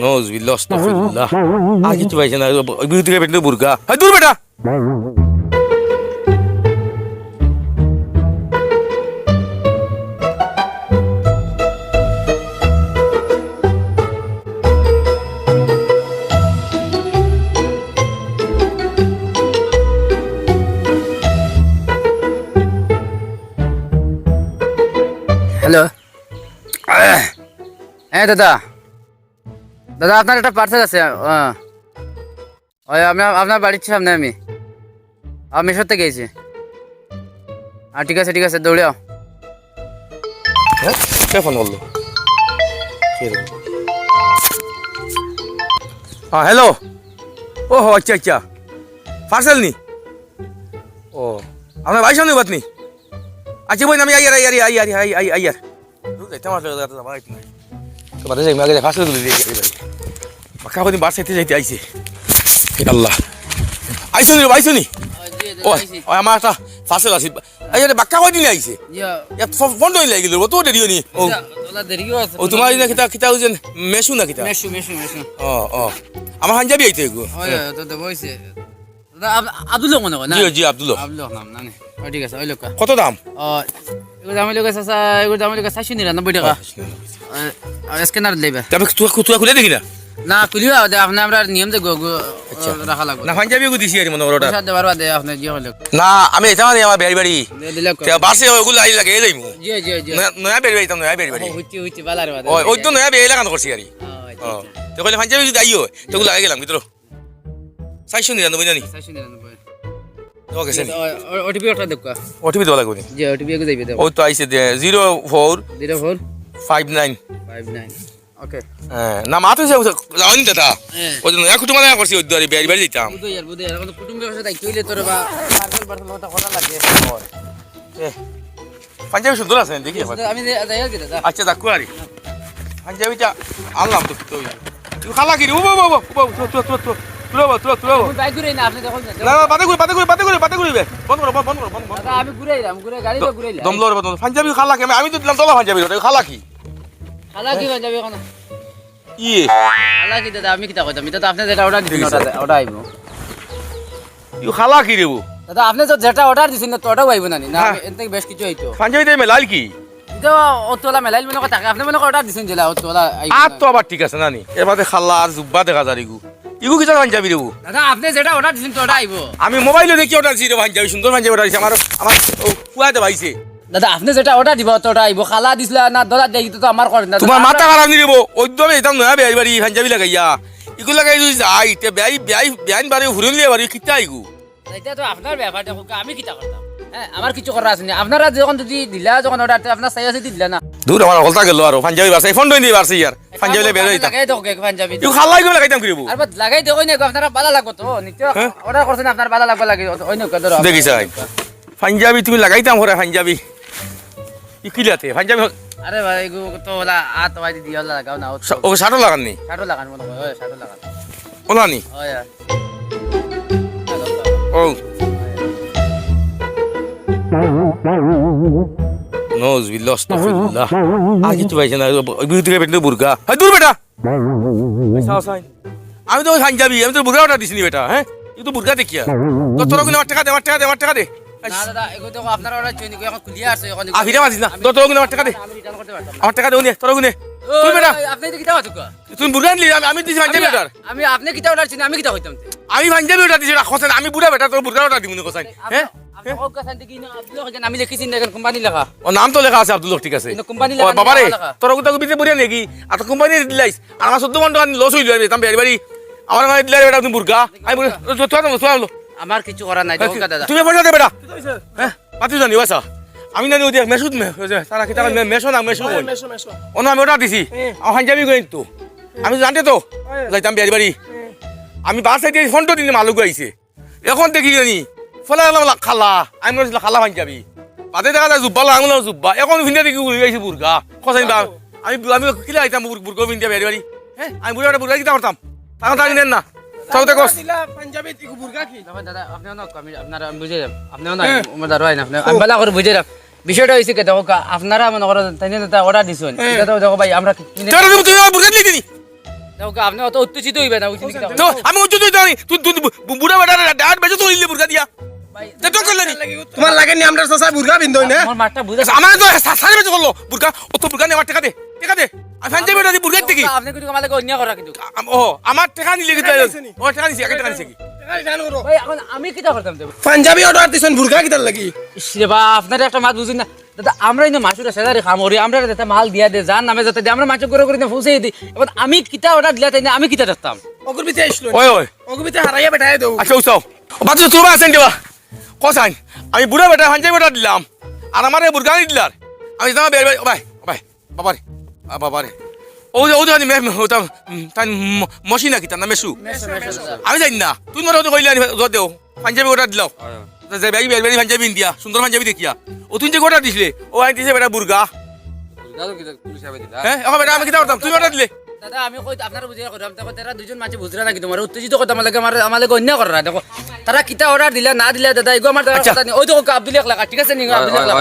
নজবিল্লাহ আস্তাগফিরুল্লাহ আগে তো ভাইছে না বিরুদ্ধে বেটে বুরকা হাই দূর বেটা হ্যালো হ্যাঁ দাদা দাদা আপনার একটা পার্সেল আছে ওই আপনার বাড়ির সামনে আমি মেশোর থেকে গেছি ঠিক আছে দৌড়ে আও কে ফোন করলো হ্যালো ও আচ্ছা পার্সেল নি ও আপনার ভাই সামনে বাত নি আচ্ছা বই আমি আইয়ার তোমাদের যাই আগে ফার্স্ট তুলে দিয়ে যাই বাক্কা কদিন বার সাইতে যাইতে আইছে আল্লাহ আইসনি ও আমার একটা ফার্সেল আছে আইয়া বাক্কা কদিন আইছে ফোন তো লাগি গেল তো দেরিও নি ও তোমার না কিতা হইছেন মেশু না কিতা মেশু ও আমার হাঞ্জাবি আইতে গো দাদা বইছে দাদা আব্দুল মনে হয় না জি আব্দুল নাম না ঠিক আছে ওই লোক কত দাম এগুলো দাম লোক আছে এগুলো দাম লোক 499 টাকা স্ক্যানার লেবে তবে তুই খুলে দেখি না না খুলিও আপনি আমরা নিয়ম যে রাখা লাগবে না হাঞ্জাবি গো দিছি আর মনে অর্ডার সাথে বারবার দে আপনি জি হলো না আমি এটা মানে আমার বাড়ি দিলে বাসে ওগুলো আই লাগে এই যাইমু জি নয়া বাড়ি তাম নয়া বাড়ি হইতি বালার বাদে ওই তো নয়া বাড়ি লাগানো করছি আরি তো কইলে হাঞ্জাবি যদি আইও তো ওগুলো আগে গেলাম ভিতর 499 জানি 499 ওকে স্যার ওটিপি ওটা দেখো ওটিপি দেওয়া লাগবে জি ওটিপি কে যাইবে দাও ওই তো আইছে 04 59 ওকে না মাত্র জানি দাদা ওই জন্য এক কুটুম না করছি ওই দরে বাড়ি দিতাম বুঝে এখন কুটুম্বের সাথে দায়িত্ব হইলে তোর বা পার্সেল ওটা করা লাগে পাঞ্জাবি সুন্দর আছে দেখি আমি যাই কি দাদা আচ্ছা দেখো আরি পাঞ্জাবিটা আনলাম তো তুই খালা কি রে ও বাবা তুলো ভাই ঘুরে না আপনি দেখুন না বাদে ঘুরে বন্ধ করো দাদা আমি ঘুরে গাড়ি তো ঘুরে দম লড় বন্ধ পাঞ্জাবি খালা কি আমি তো দিলাম তোলা পাঞ্জাবি ওটা খালা কি যাবে এখন ইয়ে খালা কি দাদা আমি কিটা কইতাম দাদা আপনি যেটা অর্ডার দিছেন ওটা আইবো ইউ খালা কি রে দাদা আপনি তো যেটা অর্ডার দিছেন তো ওটাও আইবো না এর থেকে বেশ কিছু হইতো পাঞ্জাবি তাই মেলাল কি তো অতলা মেলাইল মনে কথা আপনি মনে অর্ডার দিছেন জেলা অতলা আর তো আবার ঠিক আছে নানি এবারে খালা আর জুব্বা দেখা যায় ইগু কি পাঞ্জাবি রে দাদা আপনি যেটা অর্ডার দিছেন তো ওটা আইবো আমি মোবাইলে দেখি অর্ডার দিছি রে পাঞ্জাবি সুন্দর পাঞ্জাবি অর্ডার দিছি আমার কুয়াতে ভাইছে দাদা আপনি যেটা অর্ডার দিব তো ওটা আইবো খালা দিছলা না দাদা দেই তো আমার করে না তোমার মাথা খারাপ নি রেবো ওইদমে এতাম নয়া বেয়াই বাড়ি পাঞ্জাবি লাগাইয়া ইগু লাগাই যদি যাই তে বেয়াইন বাড়ি ঘুরে নিয়ে বাড়ি কিতা ইগু এটা তো আপনার ব্যাপারটা আমি কিটা করতাম হ্যাঁ আমার কিছু করার আছে না আপনারা যখন যদি দিলা যখন অর্ডার আপনার চাই আছে দিলা না দূর আমার হলতা গেল আর পাঞ্জাবি বাসে ফোন দই দিয়ে বাসে ইয়ার পাঞ্জাবি বের হইতা লাগাই দাও কে পাঞ্জাবি ইগু খালাই গো লাগাইতাম কি রেবো আর লাগাই দেও না আপনারা ভালো লাগবে তো নিত্য অর্ডার করছেন আপনার ভালো লাগবে লাগে ওই না কদর দেখিস পাঞ্জাবি তুমি লাগাইতাম করে পাঞ্জাবি ইকিলাতে পাঞ্জাবি আরে ভাই গো তো ওলা আত ভাই দি ওলা লাগাও না ও শাটো লাগাননি শাটো লাগান মনে হয় শাটো লাগান ওলা নি ওয়া ও নজবিল্লাহ আস্তাগফিরুল্লাহ আগে তো ভাইছে না বিরুদ্ধে বেটে বুরকা হাই দূর বেটা আমি তো পাঞ্জাবি আমি তো বুরকা অর্ডার দিছিনি বেটা হ্যাঁ এই তো বুরকা দেখিয়া তো তোর কোন টাকা দে না দাদা এগো তো আপনার অর্ডার চইনি এখন ক্লিয়ার আছে এখন আফিরা মাজিস না তোর কোন টাকা দে আমি রিটার্ন করতে পারতাম আমার টাকা দে তোর কোন তুই বেটা আপনি তো কিটা হতো তুই বুরকা নিলি আমি দিছি পাঞ্জাবি অর্ডার আমি আপনি কিটা অর্ডার চিনি আমি কিটা হইতাম আমি পাঞ্জাবি অর্ডার দিছি রাখছেন আমি বুড়া বেটা তোর বুরকা অর্ডার দিমু কোসাই হ্যাঁ আপনি ও কাছে দেখি না আপনি আমি লিখিছি না কোম্পানি লেখা ও নাম তো লেখা আছে আব্দুল ঠিক আছে কোম্পানি ও লেখা বাবা রে তোর কথা বিতে বুড়িয়া নাকি আর তো কোম্পানি দিলাইস আর আমার 14 ঘন্টা লস হইল আমি তাম বাড়ি আমার গাড়ি দিলাই বেটা তুমি বুরকা আমি তুই আমার কিছু করার নাই দেখো দাদা তুমি পয়সা দে বেটা হ্যাঁ পাতি জানি বাসা আমি জানি ওই মেসুদ তারা কি তারা মেশো না মেশো ও না আমি ওটা দিছি আমার পাঞ্জাবি গই তো আমি জানতে তো যাইতাম বাড়ি আমি বাসে দিয়ে ফোন তো দিন মালুক আইছে এখন দেখি জানি ফলে খালা আমি খালা পাঞ্জাবি বাদে দেখা যায় জুব্বা লাগলো জুব্বা এখন ভিন্দা দেখি উড়ে গেছে বুরকা খসাই আমি আমি কিলা আইতাম বুরকা ভিন্দা বাড়ি হ্যাঁ আমি বুড়া বুরকা কিতা করতাম তখন তাকে নেন না তাও দেখো পাঞ্জাবি বুরকা কি দাদা আপনি না আমি আপনারা বুঝে আপনি না আমার দাঁড়াই না আপনি আমি বালা করে বুঝে রাখ বিষয়টা হয়েছে কি দেখো আপনারা মনে করো তাই অর্ডার দিছেন এটা তো দেখো ভাই আমরা কিনে তোরা তুই আমার বুরগা দিলি দিনি দেখো আপনি অত উত্তেজিত হইবে না বুঝছেন কি দেখো তো আমি উচ্চ তুই জানি তুই বুড়া বেটা ডাট বেজে তো লিলে বুরগা দিয়া ভাই তো করলে নি তোমার লাগে নি আমরা সসা বুরগা বিন্দই না আমার মাঠটা বুঝা আমার তো সারে বেজে করলো বুরগা ও তো বুরগা নে আমার টাকা দে আমি ফাঞ্জাবি বেটা দি বুরগা দিকি আপনি কিন্তু আমাদের অন্যায় করা কিন্তু ও আমার টাকা নিলে কি ও টাকা নিছি টাকা নিছি কি ভাই এখন আমি কিটা করতাম দেব পাঞ্জাবি অর্ডার দিছেন বুরগা কিতার লাগি ইসরে বা আপনার একটা মাছ বুঝুন না দাদা আমরা ইনো মাছুরা সেদারে খামরি আমরা যাতে মাল দিয়া দে জান নামে যাতে আমরা মাছ করে করে পৌঁছে দিই এখন আমি কিটা অর্ডার দিলা তাই না আমি কিটা রাখতাম অগরবিতে আইছিল ওই ওই অগরবিতে হারাইয়া বেটায় দেও আচ্ছা উসাও বাতু তোরা আছেন দেবা কোসাই আমি বুড়া বেটা ফাঞ্জাবি বেটা দিলাম আর আমারে বুরগা দিলার আমি যাও ভাই ভাই ভাই বাবারে বাবারে ও জানি মে ওটা তাই মশি নাকি তার নাম মেসু আমি জানি না তুই মনে হতো কইলে জোর দেও পাঞ্জাবি অর্ডার দিলাও যে ভাই বেলবেলি পাঞ্জাবি ইন্ডিয়া সুন্দর পাঞ্জাবি দেখিয়া ও তুই যে অর্ডার দিছিলে ও আই দিছে বেটা বুরগা হ্যাঁ এখন বেটা আমি কি করতাম তুই অর্ডার দিলে দাদা আমি কই আপনারা বুঝিয়া কইরাম দেখো তারা দুজন মাঝে বুঝরা নাকি তোমার উত্তেজিত কথা আমাদের অন্যায় করা দেখো তারা কিটা অর্ডার দিলা না দিলা দাদা এগো আমার কথা নেই ওই দেখো আব্দুল এক লাখ ঠিক আছে নি আব্দুল এক লাখ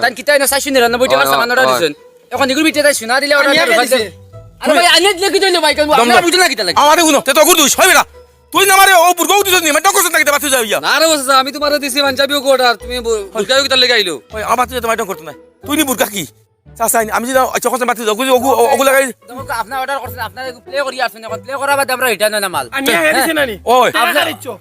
তান কিটা না 499 টাকা সামান অর্ডার দিছেন এখন নিগুর বিতে তাই শোনা দিলে অর্ডার আরে ভাই আনিয়ে দিলে কি দিলে ভাই আপনারা বুঝুন না কিটা লাগে আমারে গুনো তে তো গুরু হয় বেটা তুই না মারে ও বুরগাও দিছ নি মানে ডকর নাকি তে বাতু যাইয়া না রে বসা আমি তোমারে দিছি পাঞ্জাবিও অর্ডার তুমি বুরগাও কিতার লাগি আইলো ওই আমার তুই তো মাইটন করতে নাই তুই নি বুরগা কি চাচাই আমি যদি চকস বাতু যাও ওগু লাগাই দেখো আপনারা অর্ডার করছেন আপনারা প্লে করি আসছেন এখন প্লে করা বাদে আমরা রিটার্ন না মাল আনিয়া হেদিছে নানি ওই আপনার ইচ্ছো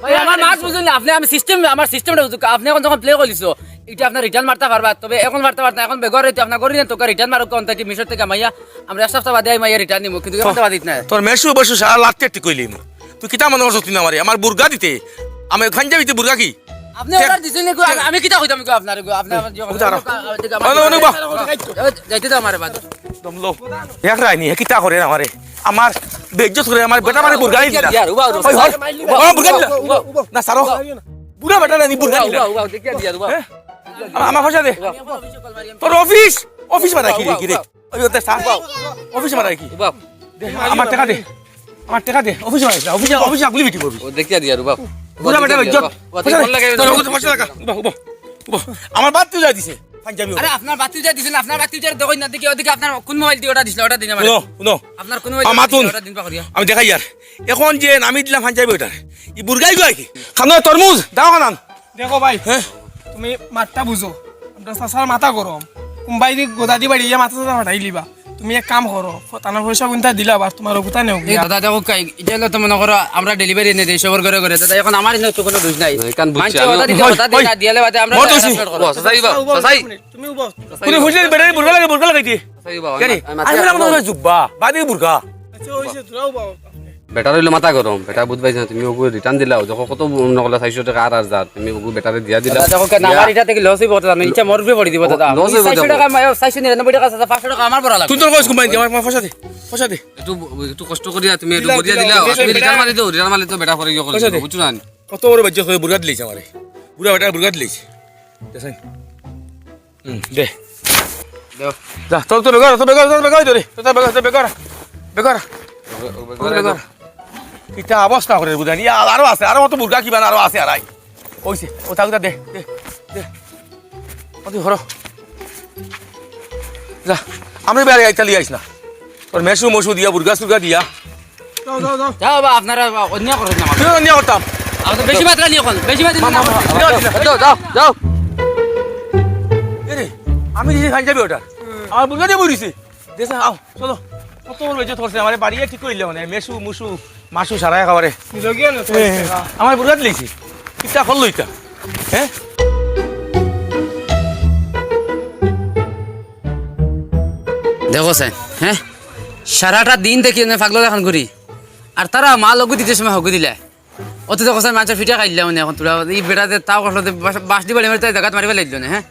ভাই আমার মাছ বুঝুন না আপনি আমি সিস্টেম আমার সিস্টেমটা বুঝুন আপনি এখন যখন প্লে করিছো এটা আপনার রিটার্ন মারতে পারবা তবে এখন মারতে পারতা এখন বেগর হইতে আপনার করি না তোকে রিটার্ন মারো কোন থেকে মিশর থেকে মাইয়া আমরা এক সপ্তাহ বাদে মাইয়া রিটার্ন নিমু কিন্তু এখন বাদিত না তোর মেসু বসু সারা লাতে টি কইলি তুই কিতা মনে করছ তুই না মারে আমার বুরগা দিতে আমি পাঞ্জাবিতে বুরগা কি আপনি অর্ডার দিছেন না আমি কিটা কইতাম আপনার আপনি আমার যাইতে দাও আমারে বাদ দমলো এক রাইনি কিতা করে না মারে আমার বেজ্জত করে আমার বেটা মারে বুরগা দিলা ইয়ার উবা ওই হয় ও বুরগা দিলা না সারো বুড়া বেটা না নি বুরগা দিলা উবা দেখিয়া দিয়া উবা আমার ভাষা দে তোর অফিস মারা কি রে ওই ওতে সার অফিস মারা কি উবা আমার টাকা দে অফিস মারা অফিস আগলি বিটি করবি ও দেখিয়া দিয়া রুবা বুড়া বেটা বেজ্জত কোন লাগে তোর ওগুলো পয়সা লাগা আমার বাদ তুই যাই দিছে পাঞ্জাবি আরে আপনার বাতি যা দিছেন আপনার বাতি যা দেখো না দেখি ওদিকে আপনার কোন মোবাইল দিয়ে অর্ডার দিছিল অর্ডার দিন আমারে শুনো আপনার কোন মোবাইল মাতুন অর্ডার দিন পাকরিয়া আমি দেখাই আর এখন যে নামি দিলাম পাঞ্জাবি ওটার ই বুরগাই গয় কি খানো তরমুজ দাও খানান দেখো ভাই হ্যাঁ তুমি মাঠটা বুঝো আমরা সাসার মাথা গরম কুম্বাই দি গোদা দি বাড়ি মাথা সাথা ফাটাই লিবা তুমি এক কাম করো তানার পয়সা কোনটা দিলা আর তোমার কোথা নেও এই দাদা দেখো এটা হলো তো মনে করো আমরা ডেলিভারি এনে দেই সবার ঘরে ঘরে দাদা এখন আমার তো কোনো দোষ নাই কান বুঝছি মানছে ওটা দিতে ওটা দিতে দিয়ালে বাদে আমরা বহুত দোষী। সাসাই বা সাসাই তুমি উবো কোনে বুঝলে বেটা বুরগা লাগাইতি সাসাই বা কেন আমি বললাম না জুব্বা বাদি বুরগা আচ্ছা হইছে তোরা উবো বেটার হইলো মাথা গরম বেটা বুঝ পাইছ তুমি ওগু রিটার্ন দিলাও যখন কত নকলা 400 টাকা আর হাজার তুমি ওগু বেটারে দিয়া দিলা দাদা দেখো কেন আমার এটা থেকে লস হইব দাদা আমি ইচ্ছা মরবে পড়ি দিব দাদা লস হইব 400 টাকা 499 টাকা 500 টাকা আমার বড় লাগবে তুই তোর কইস কোম্পানি আমার পয়সা দে একটু কষ্ট করিয়া তুমি একটু বদিয়া দিলাও তুমি রিটার্ন মারি দাও রিটার্ন মারি তো বেটা করে ইয়ে পয়সা দে। করে বুঝছো না কত বড় বাজ্য হয়ে বুরগা দিলেছে আমারে বুড়া বেটা বুরগা দিলেছে দেখেন দে দাও যা তোর বেকার ধরে তোর বেকার কিটা অবস্থা করে বুঝানি আরো আছে আরো মতো বুরগা কিবা আরো আছে আরাই ওইছে ও থাকুদা দে তুই হর যা আমি বেড়ে চালিয়ে আইস না তোর মেসু দিয়া বুরগা সুরগা দিয়া যাও যাও যাও যাও বা আপনারা অন্যায় করেন না তুই নিয়ে করতাম আমাদের বেশি মাত্রা নিয়ে কোন বেশি মাত্রা যাও যাও যাও রে আমি দিছি খাই যাবি ওটা আমার বুরগা দিয়ে বইছি দেশে আও চলো কত বড় বেজত করছে আমার বাড়ি ঠিক কইলে মানে মেসু মাসু সারাই খাবারে নিলগিয়া না আমার বুরগা দিলেছি কিটা হল লইতা হ্যাঁ দেখো স্যার হ্যাঁ সারাটা দিন দেখি আমি পাগল দেখান করি আর তারা মা লগু দিতে সময় হগু দিলে অত দেখো স্যার মানুষের ফিটা খাইলে মানে এখন তোরা এই বেটাতে তাও কষ্ট বাস দিবা মারি তাই জায়গাত মারিবা লাগলো না হ্যাঁ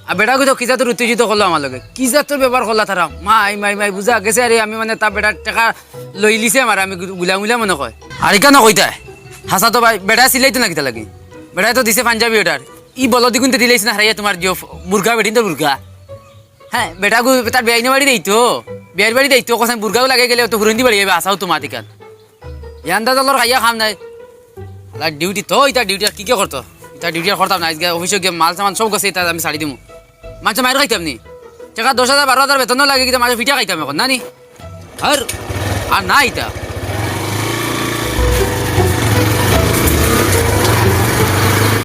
আর বেটাকে তো কিজাতর উত্তেজিত করলো আমার লগে কিজাতর ব্যবহার করলা তারা মাই বুঝা গেছে আরে আমি মানে তার বেটার টাকা লই লিছে আমার আমি গুলা মনে কয় আর কেন কইতাই হাসা তো ভাই বেটা সিলাইতো না কিতা লাগে বেটাই তো দিছে পাঞ্জাবি ওটার ই বলদি কিন্তু দিলেছ না হারাইয়া তোমার যে বুর্গা বেটিন তো বুর্গা হ্যাঁ বেটাগু তার বেআইনি বাড়ি দেইতো বিয়ের বাড়ি দেইতো কোথায় বুর্গাও লাগে গেলে তো হুরন্দি বাড়ি যাবে আসাও তো মাতিকান ইয়ান্দা দলর খাইয়া খাম নাই ডিউটি তো ইটা ডিউটি আর কি করতো এটা ডিউটি আর করতাম না আজকে অফিসে গিয়ে মাল সামান সব গেছে এটা আমি ছাড়ি দিমু মাঝে মায়ের খাইতাম নি টাকা 10,000 12,000 বেতনও লাগে কিন্তু মাঝে পিঠা খাইতাম এখন না নি আর না এটা